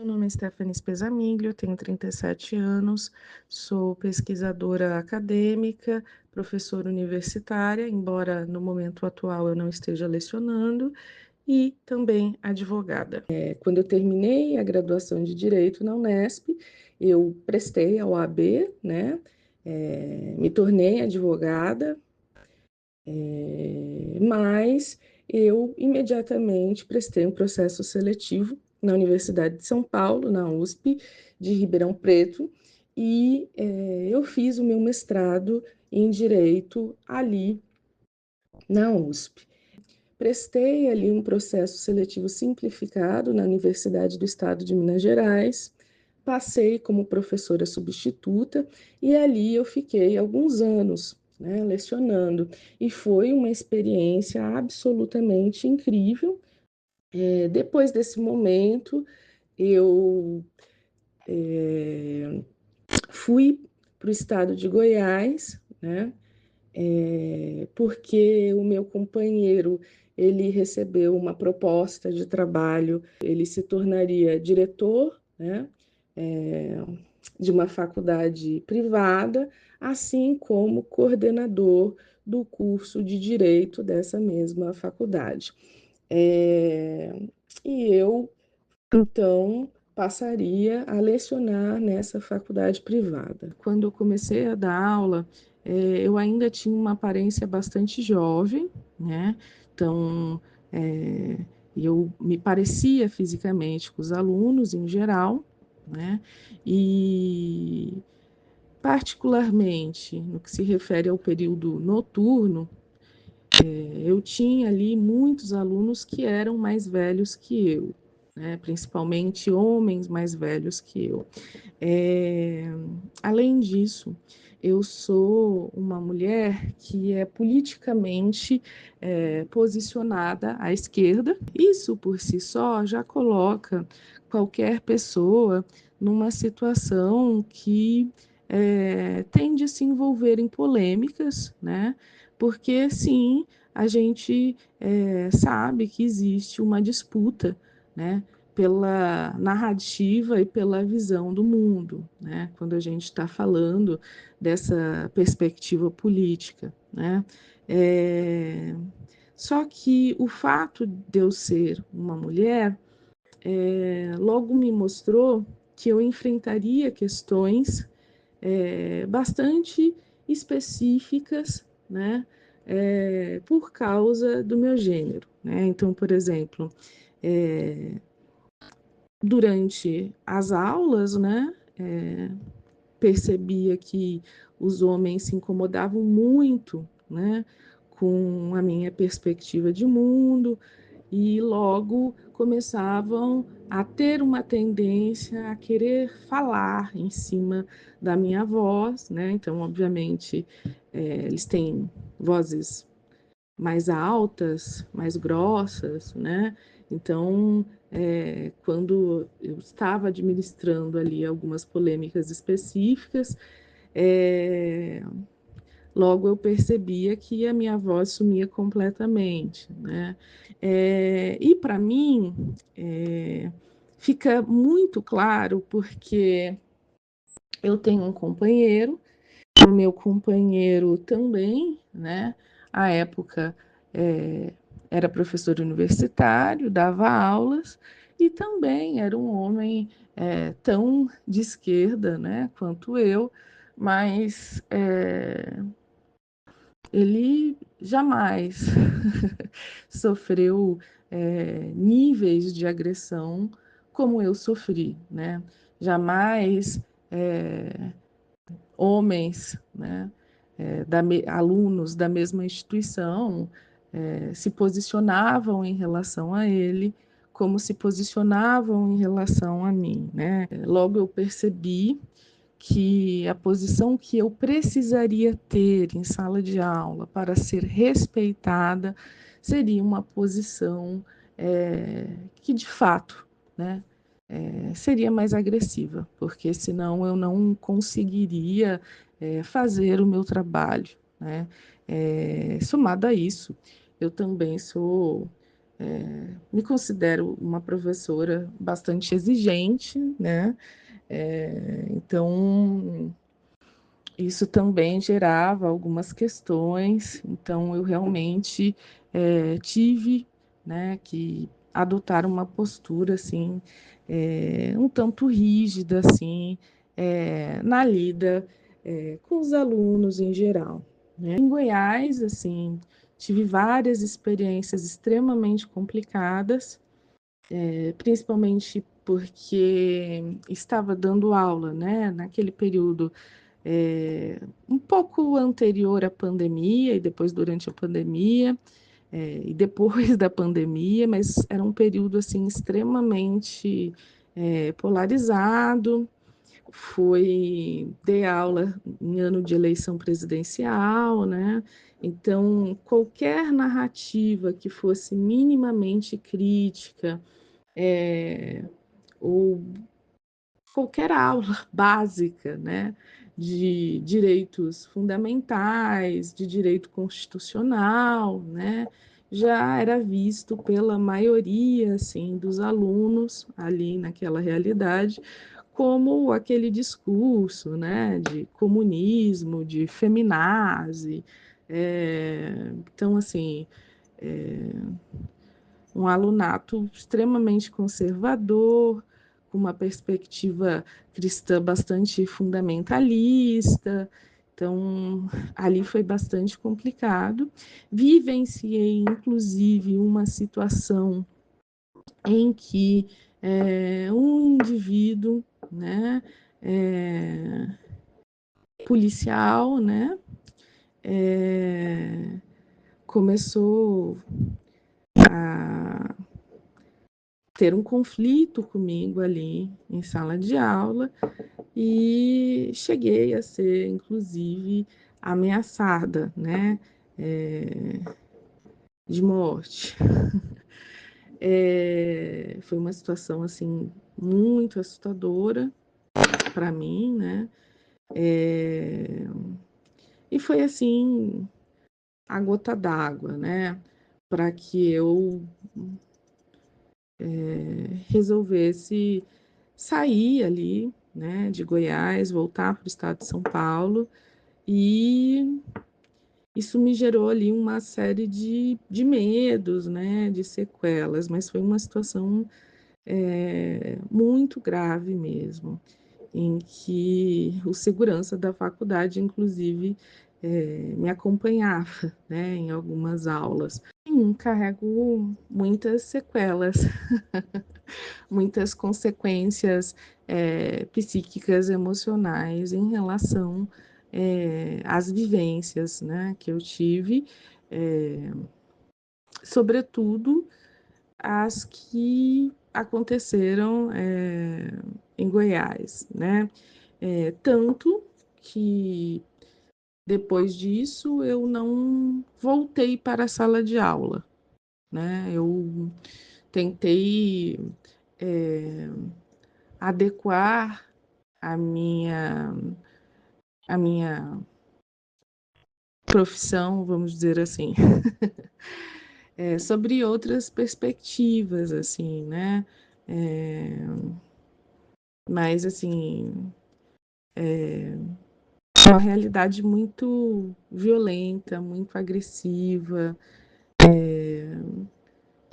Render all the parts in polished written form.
Meu nome é Stephanie Spezamiglio, tenho 37 anos, sou pesquisadora acadêmica, professora universitária, embora no momento atual eu não esteja lecionando, e também advogada. Quando eu terminei a graduação de Direito na Unesp, eu prestei a OAB, né? Me tornei advogada, mas eu imediatamente prestei um processo seletivo na Universidade de São Paulo, na USP de Ribeirão Preto, e eu fiz o meu mestrado em Direito ali na USP. Prestei ali um processo seletivo simplificado na Universidade do Estado de Minas Gerais, passei como professora substituta e ali eu fiquei alguns anos, né, lecionando. E foi uma experiência absolutamente incrível. Depois desse momento, eu fui para o estado de Goiás, né, porque o meu companheiro ele recebeu uma proposta de trabalho, ele se tornaria diretor, né, de uma faculdade privada, assim como coordenador do curso de Direito dessa mesma faculdade. É, e eu, então, passaria a lecionar nessa faculdade privada. Quando eu comecei a dar aula, eu ainda tinha uma aparência bastante jovem, né? Então, eu me parecia fisicamente com os alunos em geral, né? E, particularmente, no que se refere ao período noturno, eu tinha ali muitos alunos que eram mais velhos que eu, né? Principalmente homens mais velhos que eu. É, Além disso, eu sou uma mulher que é politicamente posicionada à esquerda. Isso por si só já coloca qualquer pessoa numa situação que tende a se envolver em polêmicas, né? Porque sim, a gente sabe que existe uma disputa, né? Pela narrativa e pela visão do mundo, né? Quando a gente está falando dessa perspectiva política, né? Só que o fato de eu ser uma mulher logo me mostrou que eu enfrentaria questões bastante específicas, né? Por causa do meu gênero, né? Então, por exemplo, durante as aulas, né, percebia que os homens se incomodavam muito, né, com a minha perspectiva de mundo e logo começavam a ter uma tendência a querer falar em cima da minha voz, né? Então, obviamente, eles têm vozes mais altas, mais grossas, né? Então, quando eu estava administrando ali algumas polêmicas específicas, é, logo eu percebia que a minha voz sumia completamente, né? E para mim, fica muito claro porque eu tenho um companheiro, o meu companheiro também, né? À época era professor universitário, dava aulas e também era um homem tão de esquerda, né, quanto eu, mas ele jamais sofreu níveis de agressão como eu sofri, né? Jamais homens, né, alunos da mesma instituição, se posicionavam em relação a ele, como se posicionavam em relação a mim, né? Logo eu percebi que a posição que eu precisaria ter em sala de aula para ser respeitada seria uma posição que, de fato, né, seria mais agressiva, porque senão eu não conseguiria fazer o meu trabalho, né? Somado a isso, eu também sou me considero uma professora bastante exigente, né? Então, isso também gerava algumas questões, então eu realmente tive, né, que adotar uma postura assim, um tanto rígida assim, na lida com os alunos em geral, né? Em Goiás, assim, tive várias experiências extremamente complicadas, principalmente porque estava dando aula, né, naquele período um pouco anterior à pandemia e depois durante a pandemia, e depois da pandemia, mas era um período assim extremamente polarizado. Dei aula em ano de eleição presidencial, né? Então, qualquer narrativa que fosse minimamente crítica, ou qualquer aula básica, né, de direitos fundamentais, de direito constitucional, né, já era visto pela maioria, assim, dos alunos ali naquela realidade como aquele discurso, né, de comunismo, de feminazi. Então, assim, um alunato extremamente conservador, com uma perspectiva cristã bastante fundamentalista. Então, ali foi bastante complicado. Vivenciei, inclusive, uma situação em que um indivíduo, né, policial, né, começou a ter um conflito comigo ali em sala de aula e cheguei a ser, inclusive, ameaçada, né, de morte. Foi uma situação assim muito assustadora para mim, né? E foi assim a gota d'água, né? Para que eu resolvesse sair ali, né, de Goiás, voltar para o estado de São Paulo, e isso me gerou ali uma série de medos, né, de sequelas, mas foi uma situação muito grave mesmo, em que o segurança da faculdade, inclusive, me acompanhava, né, em algumas aulas. Sim, carrego muitas sequelas, muitas consequências psíquicas, emocionais em relação às vivências, né, que eu tive, sobretudo as que aconteceram em Goiás, né? Tanto que depois disso eu não voltei para a sala de aula, né? Eu tentei adequar a minha, a minha profissão, vamos dizer assim, sobre outras perspectivas, assim, né? É, mas, assim, uma realidade muito violenta, muito agressiva.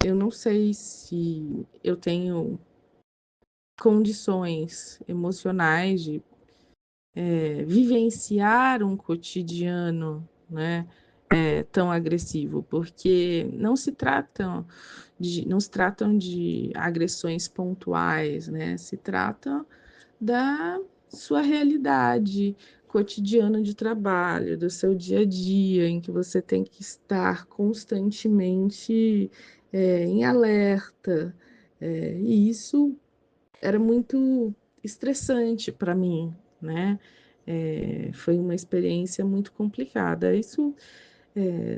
Eu não sei se eu tenho condições emocionais de vivenciar um cotidiano, né, tão agressivo, porque não se tratam de agressões pontuais, né, se trata da sua realidade cotidiana de trabalho, do seu dia a dia, em que você tem que estar constantemente em alerta, e isso era muito estressante para mim, né? Foi uma experiência muito complicada. Isso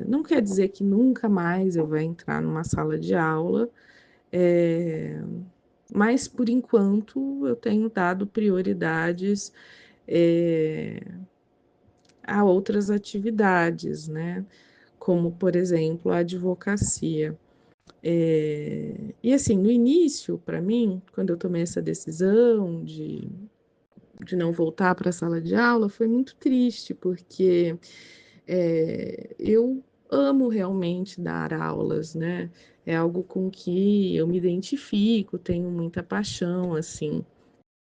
não quer dizer que nunca mais eu vou entrar numa sala de aula, é, mas por enquanto eu tenho dado prioridades a outras atividades, né? Como, por exemplo, a advocacia. E assim, no início, para mim, quando eu tomei essa decisão de não voltar para a sala de aula, foi muito triste, porque eu amo realmente dar aulas, né? É algo com que eu me identifico, tenho muita paixão, assim.